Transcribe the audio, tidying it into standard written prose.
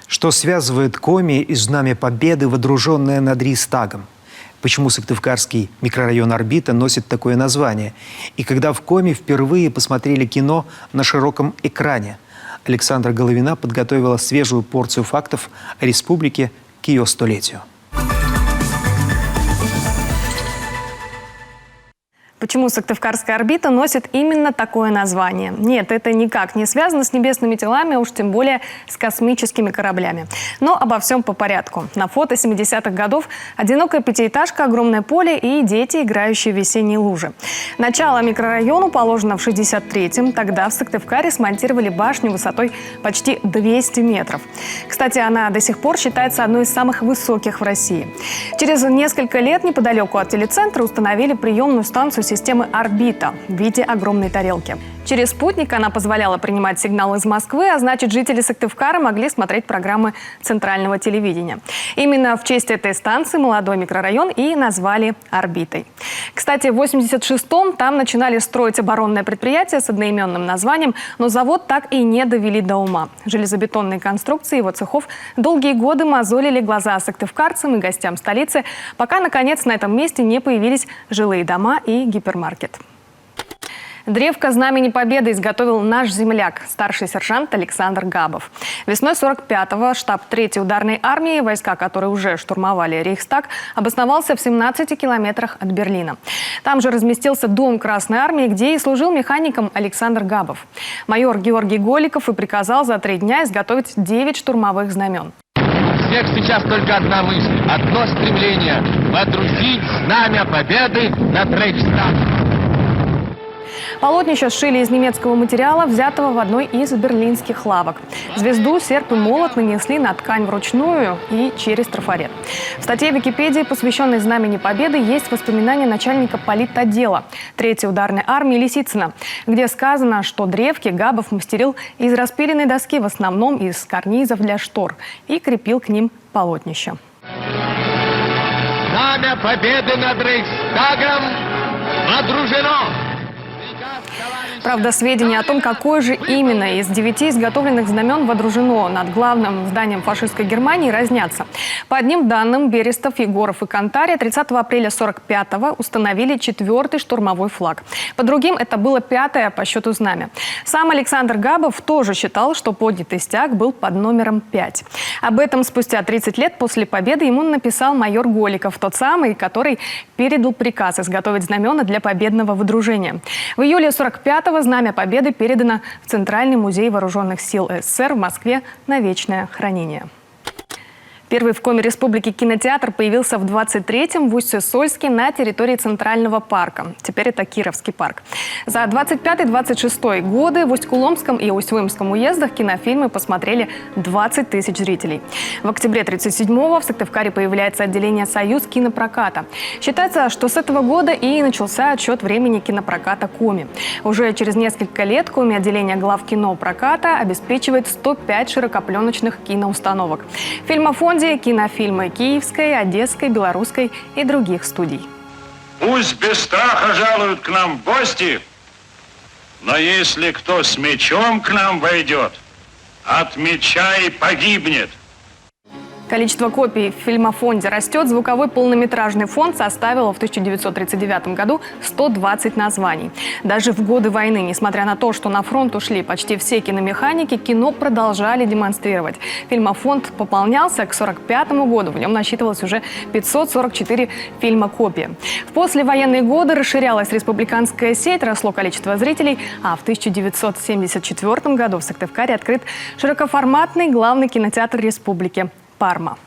Что связывает Коми и Знамя Победы, водруженное над Рейхстагом? Почему Сыктывкарский микрорайон «Орбита» носит такое название? И когда в Коми впервые посмотрели кино на широком экране? Александра Головина подготовила свежую порцию фактов о республике к ее столетию. Почему Сыктывкарская орбита носит именно такое название? Нет, это никак не связано с небесными телами, а уж тем более с космическими кораблями. Но обо всем по порядку. На фото 70-х годов одинокая пятиэтажка, огромное поле и дети, играющие в весенние лужи. Начало микрорайону положено в 63-м. Тогда в Сыктывкаре смонтировали башню высотой почти 200 метров. Кстати, она до сих пор считается одной из самых высоких в России. Через несколько лет неподалеку от телецентра установили приемную станцию системы «Орбита» в виде огромной тарелки. Через спутник она позволяла принимать сигнал из Москвы, а значит, жители Сыктывкара могли смотреть программы центрального телевидения. Именно в честь этой станции молодой микрорайон и назвали «Орбитой». Кстати, в 86-м там начинали строить оборонное предприятие с одноименным названием, но завод так и не довели до ума. Железобетонные конструкции его цехов долгие годы мозолили глаза сыктывкарцам и гостям столицы, пока, наконец, на этом месте не появились жилые дома и гипермаркет. Древко Знамени Победы изготовил наш земляк, старший сержант Александр Габов. Весной 45-го штаб 3-й ударной армии, войска которой уже штурмовали Рейхстаг, обосновался в 17 километрах от Берлина. Там же разместился дом Красной армии, где и служил механиком Александр Габов. Майор Георгий Голиков и приказал за 3 дня изготовить 9 штурмовых знамен. У всех сейчас только одна мысль, одно стремление – водрузить Знамя Победы над Рейхстагом. Полотнища сшили из немецкого материала, взятого в одной из берлинских лавок. Звезду, серп и молот нанесли на ткань вручную и через трафарет. В статье Википедии, посвященной Знамени Победы, есть воспоминания начальника политотдела 3-й ударной армии Лисицына, где сказано, что древки Габов мастерил из распиленной доски, в основном из карнизов для штор, и крепил к ним полотнища. Знамя Победы над Рейхстагом водружено! Правда, сведения о том, какое же именно из 9 изготовленных знамен водружено над главным зданием фашистской Германии, разнятся. По одним данным, Берестов, Егоров и Кантария 30 апреля 45-го установили 4-й штурмовой флаг. По другим, это было 5-е по счету знамя. Сам Александр Габов тоже считал, что поднятый стяг был под номером 5. Об этом спустя 30 лет после победы ему написал майор Голиков, тот самый, который передал приказ изготовить знамена для победного водружения. В июле 45-го Знамя Победы передано в Центральный музей вооруженных сил СССР в Москве на вечное хранение. Первый в Коми республики кинотеатр появился в 23-м в Усть-Сойске на территории Центрального парка. Теперь это Кировский парк. За 25-26 годы в Усть-Куломском и Усть-Вымском уездах кинофильмы посмотрели 20 тысяч зрителей. В октябре 37-го в Сыктывкаре появляется отделение «Союз кинопроката». Считается, что с этого года и начался отсчет времени кинопроката Коми. Уже через несколько лет Коми отделение главкино проката обеспечивает 105 широкопленочных киноустановок. В фильмофонде кинофильмы Киевской, Одесской, Белорусской и других студий. Пусть без страха жалуют к нам в гости, но если кто с мечом к нам войдет, от меча и погибнет. Количество копий в фильмофонде растет. Звуковой полнометражный фонд составил в 1939 году 120 названий. Даже в годы войны, несмотря на то, что на фронт ушли почти все киномеханики, кино продолжали демонстрировать. Фильмофонд пополнялся к 1945 году. В нем насчитывалось уже 544 фильма-копии. В послевоенные годы расширялась республиканская сеть, росло количество зрителей, а в 1974 году в Сыктывкаре открыт широкоформатный главный кинотеатр республики Парма.